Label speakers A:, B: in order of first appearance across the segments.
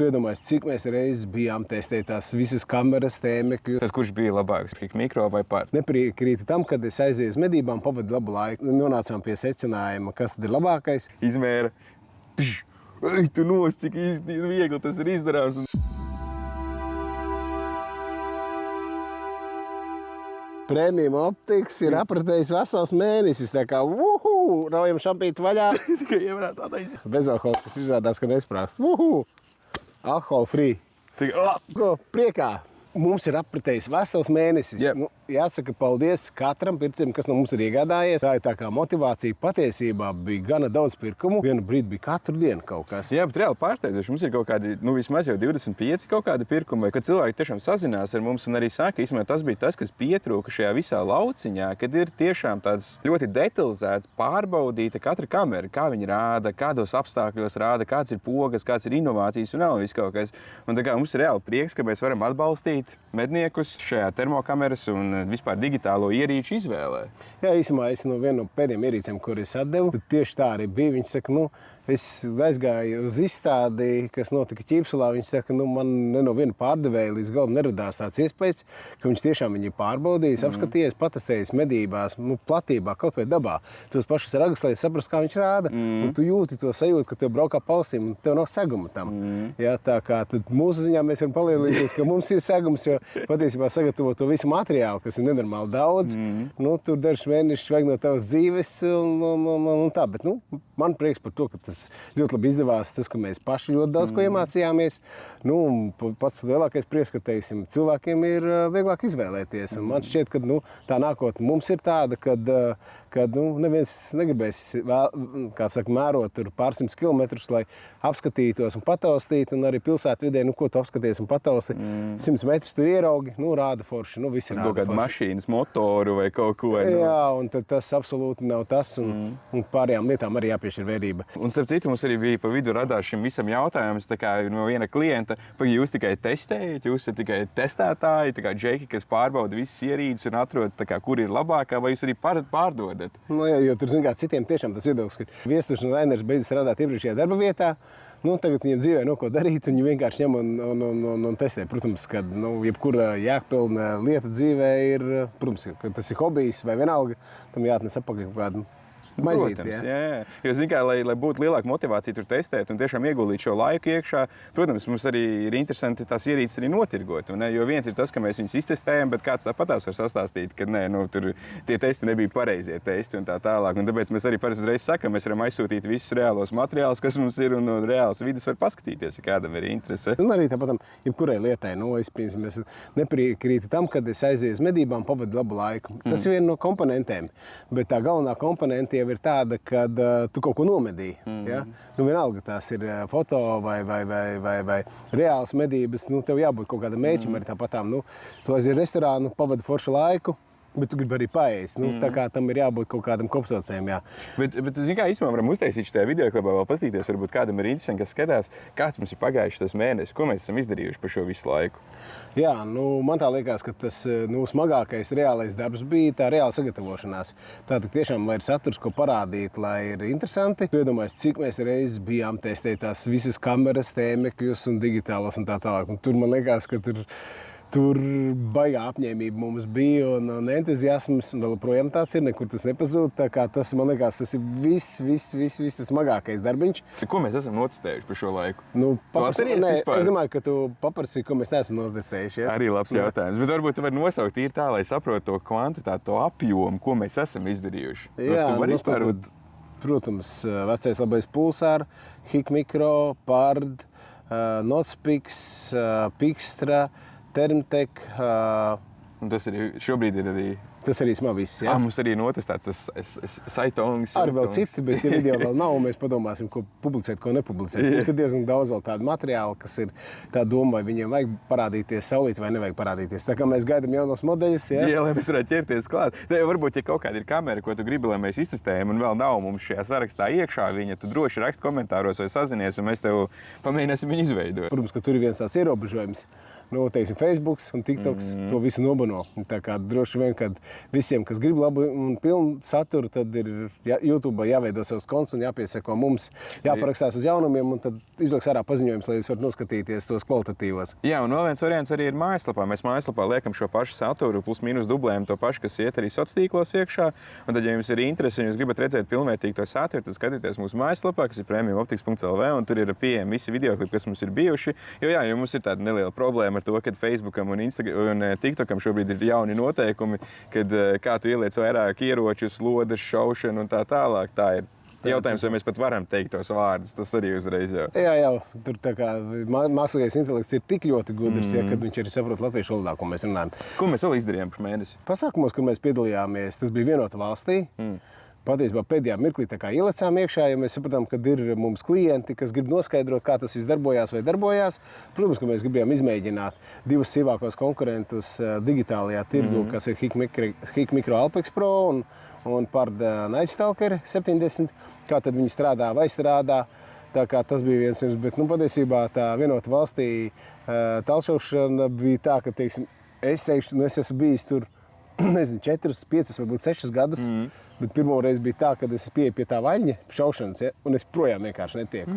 A: Iedomājies, cik mēs reizes bijām testēt tās visas kameras, tēmekļus.
B: Tad kurš bija labāks, mikro vai pār?
A: Nepiekrītu tam, kad es aizēju uz medībām, pavadu labu laiku. Nonācām pie secinājuma, kas tad ir labākais.
B: Izmēra. Ej, tu nos, cik īsti viegli tas ir izdarāms.
A: Premium optiks ir apritējis vesels mēnesis, tā kā raujam šampīti vaļā.
B: Tikai ievarāt tādais.
A: Bezalkohols, kas izrādās, ka nesprāst. Alkohol free. Ko priekā? Mums ir apritējis vesels mēnesis.
B: Yep.
A: Jāsaka paldies katram pircim, kas no mums ir iegādājies. Tā ir tā kā motivācija patiesībā bija gana daudz pirkumu. Vienu brīdi bija katru dienu kaut kas.
B: Jā, bet reāli pārsteidzoši. Mums ir kaut kādi, vismaz jau 25 kaut kādi pirkumi, vai kad cilvēki tiešām sazinās ar mums un arī saka, īstenībā tas bija tas, kas pietrūka šajā visā lauciņā, kad ir tiešām tāds ļoti detalizēts, pārbaudīta katra kamera, kā viņi rāda, kādos apstākļos rāda, kāds ir pogas, kāds ir inovācijas un vēl viss kaut kas. Un tā kā mums ir reāli prieks, ka mēs varam atbalstīt medniekus šajā termokameras un vispār digitālo ierīču izvēlē.
A: Jā, īsumā es no viena no pēdējiem ierīcēm, kur es atdevu, tad tieši tā arī bija. Viņš saka, es aizgāju uz izstādi, kas notika Ķīpsulā. Viņš saka, man ne no viena pārdevēja līdz galam neradās tāds iespējas, ka viņš tiešām viņu pārbaudījis, apskatījis, patestējis medībās, platībā, kaut vai dabā. Tos pašus ragus, lai saprastu, kā viņš rāda. Un tu jūti to sajūtu, ka tev braukā pausīm un tev nav seguma tam. Jā, tā kā tad mūsu ziņā mēs varam palielināties, ka mums ir segums, jo patiesībā sagatavo to visu materiālu, kas ir nenormāli daudz. Tur dažs mēnešus vajag no tavas dzīves un tā. Bet man prieks par to, ka tas ļoti labi izdevās, tas, ka mēs paši ļoti daudz ko iemācījāmies. Pats lielākais prieks, ka cilvēkiem ir vieglāk izvēlēties. Un man šķiet, ka tā nākotne mums ir tāda, kad neviens negribēs mērot tur pārsimts kilometrus, lai apskatītos un pataustītu. Un arī pilsētvidē, ko tu apskaties un patausti, 100 metrus tur ieraugi, rāda forši, visi rāda forši.
B: Kaut kādu mašīnas motoru vai kaut ko.
A: Jā, un tas absolūti nav tas, un pārējām lietām arī jāpiešķir vērība.
B: Un starp citu, mums arī bija pa vidu radās šim visam jautājums, tā kā no viena klienta, jūs tikai testējat, jūs esat tikai testētāji, tā kā džeki, kas pārbauda visas ierīces un atrod, tā kā, kur ir labākā, vai jūs arī pārdodat?
A: Jā, jo tur, citiem tiešām tas viedoklis, ka Viesturs un Rainers beidzas strādāt iepriekšējā darba vietā. Tagad viņiem dzīvē nav ko darīt, viņi vienkārši ņem un testē. Protams, ka jebkura jēgpilna lieta dzīvē ir, protams, ka tas ir hobijs vai vienalga, tam jāatnes apakaļ kaut kādu maizīt.
B: Protams, jā. Jo, zin kā, lai būtu lielāka motivācija tur testēt un tiešām ieguldīt šo laiku iekšā, protams, mums arī ir interesanti tās ierīces arī notirgot. Jo viens ir tas, ka mēs viņus iztestējam, bet kāds tāpatās var sastāstīt, ka tur tie testi nebija pareizie testi un tā tālāk. Un tāpēc mēs arī parasti uzreiz sakam, mēs varam aizsūtīt visus reālos materiālus, kas mums ir, un no reālas vidas var paskatīties, ja kādam ir interese.
A: Un arī tāpat jebkurai lietai, es nepiekrītu tam, kad es aizēju uz medībām, pavadu labu laiku. Tas ir viena no komponentēm, bet tā galvenā komponente jau ir tāda, kad tu kaut ko nomedīji. Ja? Vienalga tās ir foto vai reāls medības, tev jābūt kaut kādam mērķim arī tāpatām. Tu aizies restorānu, pavadi foršu laiku, bet tu gribi arī paēst. Tā kā tam ir jābūt kaut kādam kopsaucējiem.
B: Bet zin kā, īstenībā varam uztaisīt šajā videoklipā vēl paskatīties, varbūt kādam ir interesanti, kas skatās, kāds mums ir pagājuši tas mēnesis, ko mēs esam izdarījuši par šo visu laiku.
A: Jā, man tā liekas, ka tas smagākais reālais darbs bija tā reāla sagatavošanās. Tātad tiešām, lai ir saturs, ko parādīt, lai ir interesanti. Iedomājies, cik mēs reizes bijām testēt tās visas kameras, tēmekļus un digitālos un tā tālāk. Un tur man liekas, ka tur baigā apņēmība mums bija un entuziasms, un vēl projām tāds ir, nekur tas nepazūd. Tā kā tas, man liekas, tas ir viss tas smagākais darbiņš.
B: Ko mēs esam notestējuši par šo laiku?
A: Es domāju, ka tu paprasīji, ko mēs neesam notestējuši. Ja?
B: Arī labs jautājums. Bet varbūt tu vari nosaukt tā, lai saprotu to kvantitāti, to apjomu, ko mēs esam izdarījuši.
A: Jā, protams, vecais labais Pulsar, HIK Mikro, Pard, Notspix, Pixtra, Termtek.
B: Tas arī šobrīd ir arī...
A: Tas arī smā viss, jā?
B: Mums arī notestēts tas Saitongs.
A: Arī vēl citi, bet tie video vēl nav, un mēs padomāsim, ko publicēt, ko nepublicēt. Mums ir diezgan daudz vēl tādu materiālu, kas ir tā doma, vai viņiem vajag parādīties saulīt vai nevajag parādīties. Tā kā mēs gaidām jaunos modeļus, jā?
B: Jā, lai mēs varētu ķerties klāt. Varbūt, ja kaut kāda ir kamera, ko tu gribi, lai mēs iztestējam, un vēl nav mums šajā sarakstā iekšā viņa, tu droši raksti komentāros vai sazinies, un mēs tev pamēģināsim viņu izveidot.
A: Protams, ka tur ir viens tāds ierobežojums. Teiksim, Facebooks un TikToks to visu nobano. Tā kā droši vien, kad visiem, kas grib labu un pilnu saturu, tad ir YouTube jāveido savs konts un jāpiesako mums, jāparakstās uz jaunumiem un tad izliks ārā paziņojums, lai jūs varat noskatīties tos kvalitatīvos.
B: Jā, un vēl viens variants arī ir mājaslapā. Mēs mājaslapā liekam šo pašu saturu, plus mīnus dublējam to pašu, kas iet arī sociālos tīklos iekšā. Un tad, ja jums ir interese un jūs gribat redzēt pilnvērtīgu to saturu, tad skatieties mūsu mājaslapā, kas ir premiumoptics.lv, un tur ir pieejami visi videoklipi, kas mums ir bijuši. Jo mums ir tāda neliela problēma ar to, ka Facebookam un TikTokam šobrīd ir jauni noteikumi, kad kā tu ieliec vairāk ieročus, lodes, šaušanu un tā tālāk. Tā ir jautājums, vai mēs pat varam teikt tos vārdus. Tas arī uzreiz jau.
A: Jā, tur tā kā mākslīgais intelekts ir tik ļoti gudrs, kad viņš arī saprot latviešu valodā, ko mēs runājam.
B: Ko mēs vēl izdarījām par mēnesi?
A: Pasākumos, kur mēs piedalījāmies, tas bija vienota valstī. Patiesībā pēdējā mirklī ielicām iekšā, jo mēs sapratām, ka ir mums klienti, kas grib noskaidrot, kā tas viss darbojās vai darbojās. Protams, ka mēs gribējām izmēģināt divus sīvākos konkurentus digitālajā tirgu, kas ir Hikmikro Alpex Pro un Pard Night Stalker 70. Kā tad viņi strādā vai strādā. Tā kā tas bija viens, bet patiesībā tā vienota valstī talšošana bija tā, ka, teiksim, es teikšu, es esmu bijis tur, nezinu, 4, 5, varbūt 6 gadus, bet pirmo reizi bija tā, kad es pieeju pie tā vaļņa šaušanas, un es projām vienkārši netieku.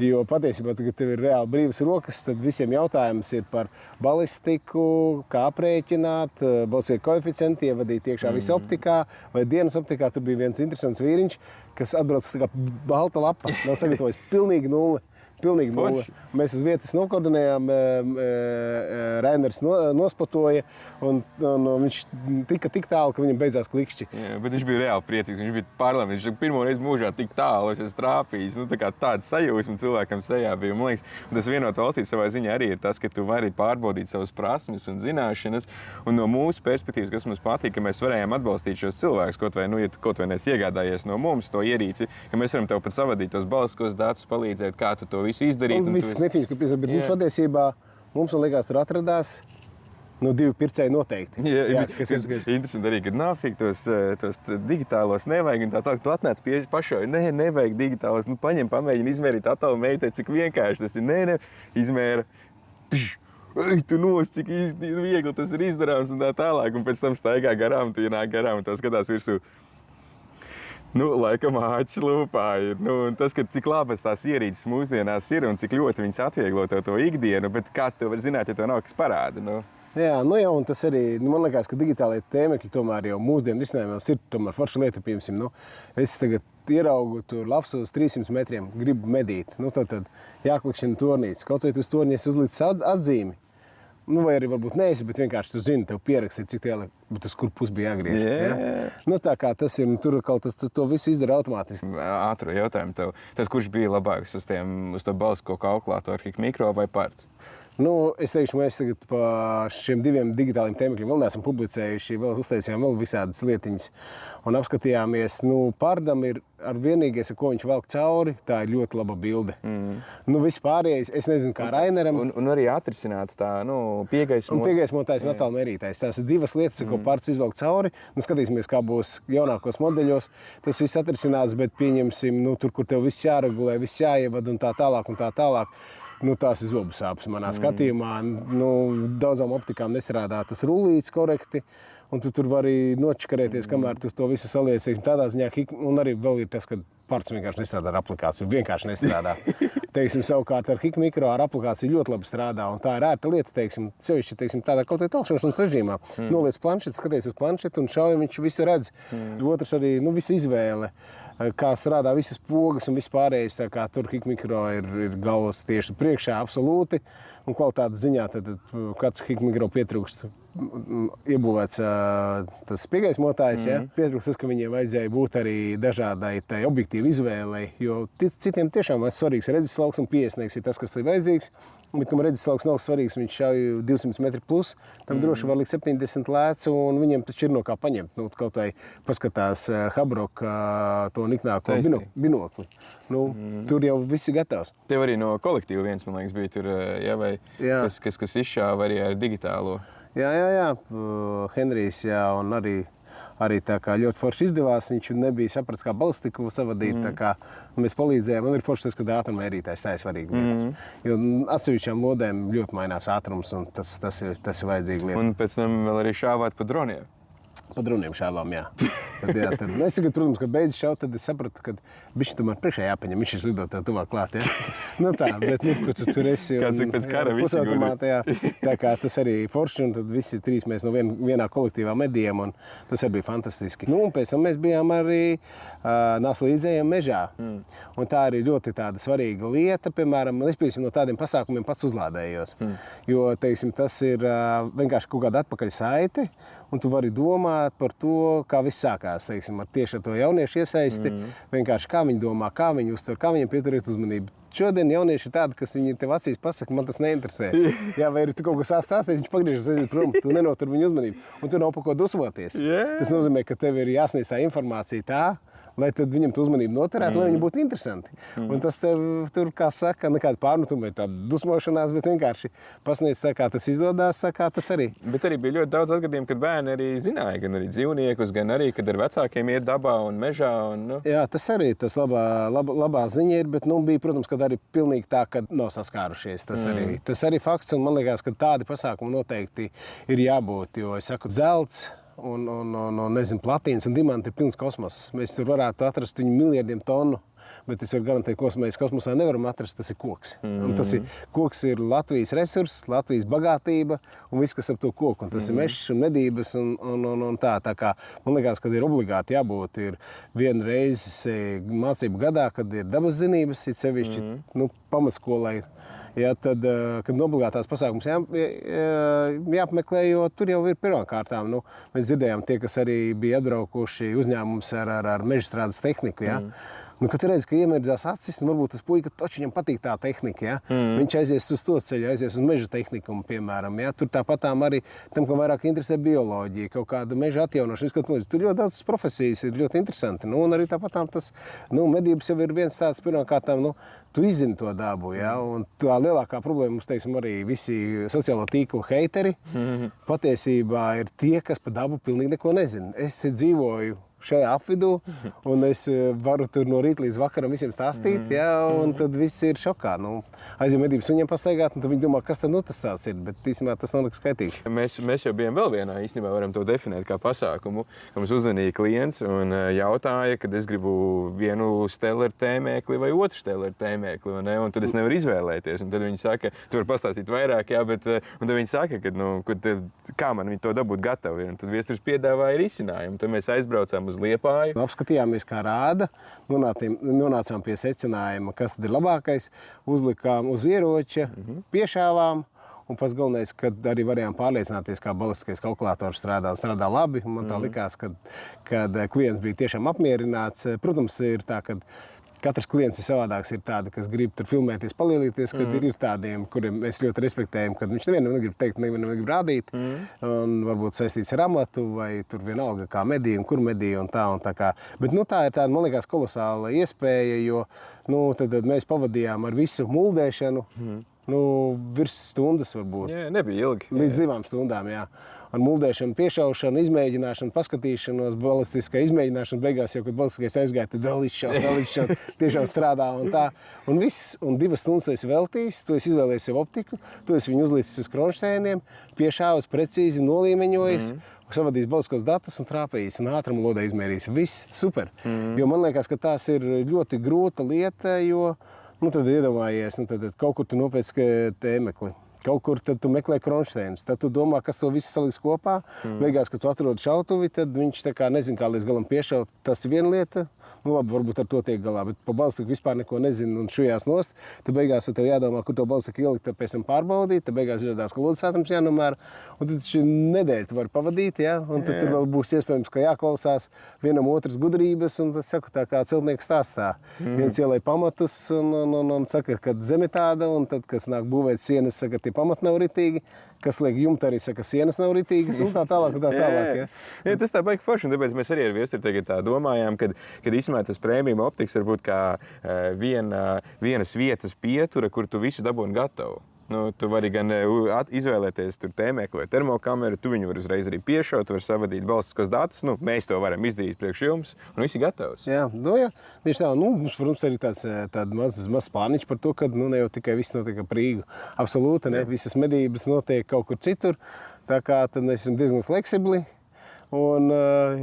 A: Jo patiesībā, kad tev ir reāli brīvas rokas, tad visiem jautājums ir par balistiku, kā aprēķināt, balsīgu koeficientu, ievadīt iekšā visu optikā, vai dienas optikā. Tur bija viens interesants vīriņš, kas atbrauc tā kā balta lapa, nav sagatavojis pilnīgi nulli. Pilnīgi nulle. Mēs uz vietas nokoordinējām, Rainers nospatoja, un viņš tika tik tālu, ka viņam beidzās klikšķi.
B: Jā, bet viņš bija reāli priecīgs, viņš bija pārlēmts, viņš pirmo reizi mūžā tik tālu, es esmu trāpījis. Tāda sajūsma cilvēkam sejā bija, man liekas. Un tas vienot valstī savā ziņā arī ir tas, ka tu vari pārbaudīt savas prasmes un zināšanas, un no mūsu perspektīvas, kas mums patīk, ka mēs varējām atbalstīt šos cilvēkus, kaut vai nes iegādājies no mums to ierīci, ka mēs varam tev pat savadīt tos balistiskos datus, palīdzēt, kā tu to visu izdarīt.
A: Un viss knefiņas, bet mums patiesībā, mums liekas, tur atradās divi pircēji noteikti.
B: Jā, kas ir interesanti arī, ka nafik tos digitālos nevajag, un tā tu atnāc pie pašai, nevajag digitālos, paņem, pamēģini izmērīt atalu meitē, cik vienkārši tas ir, izmēra, tu nos, cik viegli tas ir izdarāms un tā tālāk, un pēc tam staigā garām, tu ienāk garām, un tā skatās virsū. Laikam āķis lūpā ir. Tas, ka cik labas tās ierīces mūsdienās ir un cik ļoti viņas atvieglo tev to ikdienu, bet kā tu vari zināt, ja tev nav kas parāda?
A: Jā, un tas arī, man liekas, ka digitālie tēmekļi tomēr jau mūsdienu risinājumos ir tomēr forša lieta, piemēram, es tagad ieraugu tur labs uz 300 metriem, gribu medīt, tad jāklikšķina tornītes, kaut vai tu uz tornītes uzlicis atzīmi. Vai arī varbūt neesi, bet vienkārši tu zini, tev pierakstīt, cik tālu, bet uz kur pusi bija jāgriež. Ja? Tā kā tas ir, tur tas to visu izdara automātiski.
B: Ātru jautājumu tev. Tad kurš bija labāks uz to balstisko kalkulātoru, Hikmikro vai Pards?
A: Es teikšu, mēs tagad pa šiem diviem digitāliem tēmekļiem vēl neesam publicējuši, vēl uztaisījām vēl visādas lietiņas un apskatījāmies. Pardam ir ar vienīgais, ar ko viņš velk cauri, tā ir ļoti laba bilde. Viss pārējais, es nezinu, kā Raineram.
B: Un arī atrisināt tā, piegaismot.
A: Un piegaismotājs un attālu mērītājs. Tās ir divas lietas, ko Pards izvelk cauri. Skatīsimies, kā būs jaunākos modeļos. Tas viss atrisināts, bet pieņemsim, tur, kur tev viss jāregulē, viss jāievad un tā tālāk un tā tālāk. Tās ir zobu sāpes manā skatījumā. Daudzām optikām nestrādā tas rullīts korekti, un tu tur vari nočakarēties, kamēr tu to visu saliec. Tādā ziņā, un arī vēl ir tas, ka Pards vienkārši nestrādā ar aplikāciju. Vienkārši nestrādā. Savukārt ar Hikmikro ar aplikāciju ļoti labi strādā, un tā ir ērta lieta, sevišķi tādā kaut kādā talkšanas režīmā. Noliec planšeti, skaties uz planšeti un šauj, viņš visu redz. Otrs arī, visa izvēle, kā strādā visas pogas un viss pārējais, tā kā tur Hikmikro ir galvas tieši priekšā, absolūti, un kvalitātes ziņā tad kāds Hikmikro pietrūkst. Iebūvēts tas piegaismotājs, pietrūkst tas, ka viņiem vajadzēja būt arī dažādai tai objektīvu izvēlei, jo citiem tiešām ir svarīgs redzeslauks un pieesnieks ir tas, kas ir vajadzīgs, bet kam redzeslauks nav svarīgs, viņš šauj 200 metri plus, tam droši var likt 70 lēcu, un viņiem taču ir no kā paņemt, kaut vai paskatās Habrok to niknāko binokli. Tur jau viss ir gatavs.
B: Tev arī no kolektīva viens, man liekas, bija tur, vai kas izšāva arī ar digitālo.
A: Jā, Henrijs, un arī tā kā ļoti forši izdevās, viņš nebija sapratis, kā balistiku savadīt, tā kā mēs palīdzējām, un ir forši tas, ka ātrumērītājs tā ir svarīga lieta. Jo atsevišķām lodēm ļoti mainās ātrums, un tas ir vajadzīga lieta.
B: Un pēc tam vēl arī šāvāt pa droniem.
A: Pa droniem šāvām, jā. Tad, jā, tad, es tagad, protams, kad beidzu šaut, tad es sapratu, ka bišķi tomēr priekšā jāpaņem, viņš lido tev tuvāk klāt, jā. Nu tā, bet, ka tu tur esi
B: Kāds ir pēc kara visi
A: pusautomātā, jā. Tā kā tas arī forši, un tad visi trīs mēs no vienā kolektīvā medījām, un tas arī bija fantastiski. Nu, un pēc tam mēs bijām arī Nāslīdzējiem mežā. Un tā arī ļoti tāda svarīga lieta, piemēram, es, piemēram, no tādiem pasākumiem pats uzlādējos. Jo, teiksim, tas ir vienkārši kaut kāda atpakaļ saite, un tu vari domāt par to, kā viss sākās, teiksim, tieši ar to jauniešu iesaisti, vienkārši kā viņi domā, kā viņi uztver, kā viņiem pieturēt uzmanību. Šodien jaunieši ir tādi, kas viņi tev acīs pasaka, man tas neinteresē. Jā, vai tu kaut ko stāstīsi, viņš pagriežas aiziet prom, tu nenotur viņu uzmanību, un tu nav par ko dusmoties. Tas nozīmē, ka tev ir jāsniedz tā informācija tā, lai tad viņam tu uzmanību noturētu, lai viņi būtu interesanti. Un tas tev tur, kā saka, nekāda pārmetuma vai tāda dusmošanās, bet vienkārši pasniedz tā, kā tas izdodās, tā kā tas arī.
B: Bet arī bija ļoti daudz atgadījumu, kad bērni arī zināja, gan arī dzīvniekus, gan arī, kad ar vecākiem iet dabā un mežā. Un, nu.
A: Jā, tas arī tas labā ziņa ir, bet bija, protams, kad arī pilnīgi tā, ka nav saskārušies. Tas arī fakts, un man liekas, ka tādi pasākumi noteikti ir jābūt, jo es saku, zelts, nezinu, platīnas un diamanti ir pilns kosmoss. Mēs tur varētu atrast viņu miljardiem tonu, bet es varu garantēt, ko mēs kosmosā nevaram atrast, tas ir koks. Un koks ir Latvijas resurss, Latvijas bagātība un viss, kas ap to koku. Un tas ir mežs un medības un tā. Tā kā man liekas, ka ir obligāti jābūt vienu reizi mācību gadā, kad ir dabas zinības, it sevišķi pamatskolai. Ja, tad, kad obligātās pasākums jāapmeklē, jo tur jau ir pirmkārtām. Mēs dzirdējām tie, kas arī bija atbraukuši uzņēmums ar mežstrādes tehniku. Ja. Kad redz, ka iemirdzās acis, varbūt tas puika taču viņam patīk tā tehnika. Ja. Viņš aizies uz to ceļu, aizies uz meža tehnikumu, piemēram. Ja. Tur tāpatām arī tam, kam vairāk interesē bioloģija, kaut kāda meža atjaunošana. Tur ļoti daudz profesijas ir ļoti interesanti. Un arī tāpatām tas medības jau ir viens tāds pirmkārtām, tu izzini to dabu. Ja. Un tā lielākā problēma mums, teiksim, arī visi sociālo tīklu heiteri patiesībā ir tie, kas par dabu pilnīgi neko nezina. Es dzīvoju šajā apvidū, un es varu tur no rīta līdz vakaram visiem stāstīt, un tad viss ir šokā. Aizjām medības suņiem pastaigāt, un tad viņi domā, kas tad tas tāds ir, bet īstenībā tas nav nekas skaitīgs.
B: Mēs jau bijām vēl vienā, īstenībā varam to definēt kā pasākumu, ka mums uzvanīja klients un jautāja, kad es gribu vienu steleru tēmēkli vai otru steleru tēmēkli, un tad es nevaru izvēlēties. Un tad viņi saka, tu vari pastāstīt vairāk, bet un tad viņi saka, kā man viņi to dabūt gatavi. Un tad viesturs piedāvāja risinājumu. Tad mēs aizbraucām uz Liepāju.
A: Apskatījāmies, kā rāda, nonācām pie secinājuma, kas tad ir labākais, uzlikām uz ieroča, piešāvām, un pats galvenais, kad arī varējām pārliecināties, kā balistiskais kalkulators strādā labi. Man tā likās, kad klients bija tiešām apmierināts. Protams, ir tā, ka katrs klients ir savādāks. Ir tādi, kas grib tur filmēties, palielīties, kad ir tādiem, kuriem mēs ļoti respektējam, kad viņš nevienam negrib teikt, nevienam negrib rādīt. Un varbūt saistīts ar amatu vai tur vienalga kā mediju un kur mediju un tā kā. Bet tā ir tāda, man liekas, kolosāla iespēja, jo tad mēs pavadījām ar visu muldēšanu. Virs stundas varbūt.
B: Jā, nebija ilgi.
A: Līdz 2 stundām, jā. Ar muldēšanu, piešaušanu, izmēģināšanu, paskatīšanos, balistiskai izmēģināšanu. Beigās jau, kad balistiskais aizgāja, tad vēl izšaut, tiešām strādā un tā. Un viss, un 2 stundas tu esi veltījis, tu esi izvēlējies sev optiku, tu esi viņu uzlicis uz kronšteiniem, piešāvis precīzi, nolīmeņojis, savadījis balistiskos datus un trāpījis un ātrumu lodē izmērījis. Viss super. Jo man liekas, ka tās ir ļoti grūta lieta, jo tad iedomājies, tad kaut kur tu nopēc tēmekli. Kaut kur tad tu meklē kronšteinus, tad tu domā, kas to visu saliks kopā. Beigās, kad tu atrod šautuvi, tad viņš tā kā nezin, kā līdz galam piešaut. Tas ir viena lieta, labi, varbūt ar to tiek galā, bet pa balistiku vispār neko nezinu un šujās nost. Tad beigās tev jādomā, kur to balistiku ielikt, tad pēc tam pārbaudīt, tad beigās izrādās, ka lodas ātrums jānomēra. Un tad šī nedēļa tu vari pavadīt, un tad tur vēl būs iespējams, ka jāklausās vienam otras gudrības, un tas saku tā kā celtnieks stāstā. Viens ielai pamatus un saka, ka zeme tāda, un tad, kas nāk būvēt sienas, saka, tie pamati nav ritīgi, kas liek jumta arī saka, sienas nav ritīgas, un tā tālāk.
B: Jā, tas tā baigi forši, un tāpēc mēs arī ar viesturi tagad tā domājām, kad īstenībā tas premium optiks var būt kā vienas vietas pietura, kur tu visu dabūni gatavu. Tu vari gan izvēlēties tur tēmēkli vai termokameru, tu viņu vari uzreiz arī piešaut, vari savadīt balistiskos datus. Mēs to varam izdarīt priekš jums, un viss ir gatavs.
A: Jā, tieši tā. Mums, protams, arī tāds mazs plāniņš par to, ka ne jau tikai viss notiek ap Rīgu. Absolūti, ne. Visas medības notiek kaut kur citur. Tā kā tad mēs esam diezgan fleksibli. Un,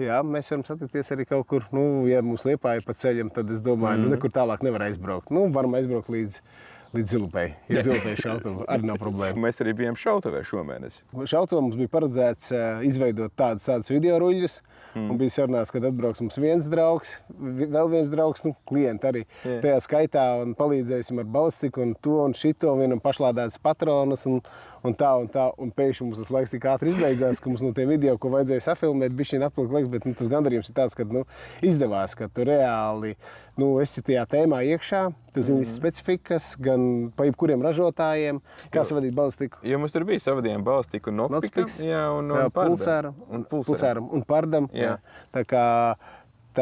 A: jā, mēs varam satikties arī kaut kur, nu, ja mums Liepāja pa ceļam, tad es domāju, nu, nekur tālāk nevar aizbraukt. Nu, varam aizbraukt līdz Zilupei. Ja Zilupei šautuvu arī nav problēma.
B: Mēs arī bijām šautavē šomēnes.
A: Šautuvā mums bija paredzēts izveidot tādas video ruļļus. Un bija sarunāts, kad atbrauks mums viens draugs, vēl viens draugs, nu, klienti arī tajā skaitā un palīdzēsim ar balistiku un to un šito, un vienam pašlādētas patronas un tā. Un pēkšņi mums tas laiks tik ātri izbeidzās, ka mums no tiem video, ko vajadzēja safilmēt, bišķiņ atpaliek laiks, bet nu, tas gandarījums ir tāds, ka nu, izdevās, ka tu reāli esi tajā tēmā iekšā. Tu zini visas specifikas, gan pa jebkuriem ražotājiem, kā savadīt balistiku.
B: Jo mums tur bija savadījām balistiku un notpikam,
A: pulsēram un pardam. Jā. Tā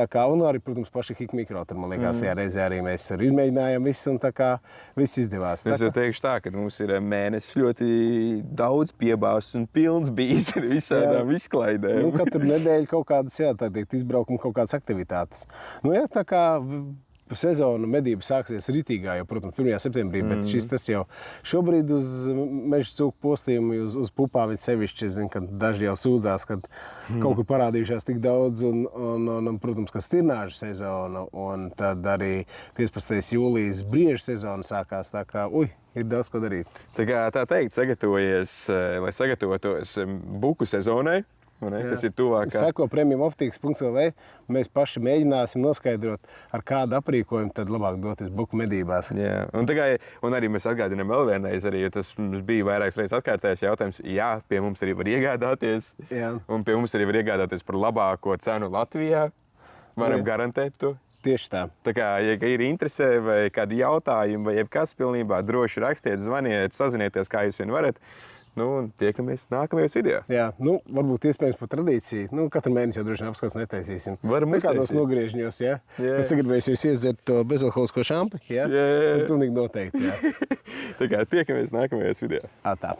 A: kā, un arī, protams, paši Hik Mikro, tur, man liekas, tajā reizē arī mēs arī izmēģinājām visu, un tā kā viss izdevās.
B: Es jau teikšu tā, ka mums ir mēnesis ļoti daudz piebāzts un pilns bijis ar visādām izklaidēm.
A: Nu, katru nedēļu kaut kādas, jā, tā teikt, izbraukumi, kaut kādas aktivitātes. Nu, jā, tā kā sezona medība sāksies ritīgā, jau, protams, 1. septembrī, bet tas jau šobrīd uz meža cūku postījumu, uz pupām sevišķi, es zinu, ka daži jau sūdzās, kad kaut kur parādījušās tik daudz, un protams, ka stirnāžu sezona, un tad arī 15. jūlijas briežu sezona sākās, tā kā, ir daudz ko darīt.
B: Tā teikt, sagatavojies, lai sagatavotos buku sezonai. Kas ir tuvāk?
A: Seko premiumoptikas.lv. Mēs paši mēģināsim noskaidrot, ar kādu aprīkojumu tad labāk doties buku medībās.
B: Jā, un arī mēs atgādinām vēl vienreiz, arī, jo tas mums bija vairākas reizes atkārtējies jautājums. Jā, pie mums arī var iegādāties. Jā. Un pie mums arī var iegādāties par labāko cenu Latvijā. Varam garantēt to.
A: Tieši tā.
B: Tā kā, ja ir interese vai kādi jautājumi, vai jebkas pilnībā, droši rakstiet, zvaniet, sazinieties, kā jūs vien varat. Nu, un tiekamies nākamajos video.
A: Jā, nu, varbūt iespējams par tradīciju. Nu, katru mēnesi jau droši vien apskats netaisīsim.
B: Varam uztaisīt.
A: Kādos nogriežņos, jā? Es sagribējusies iedzert to bezalkoholisko šampi, jā?
B: Jā.
A: Pilnīgi noteikti, jā.
B: Tā kā tiekamies nākamajos video.
A: Tā.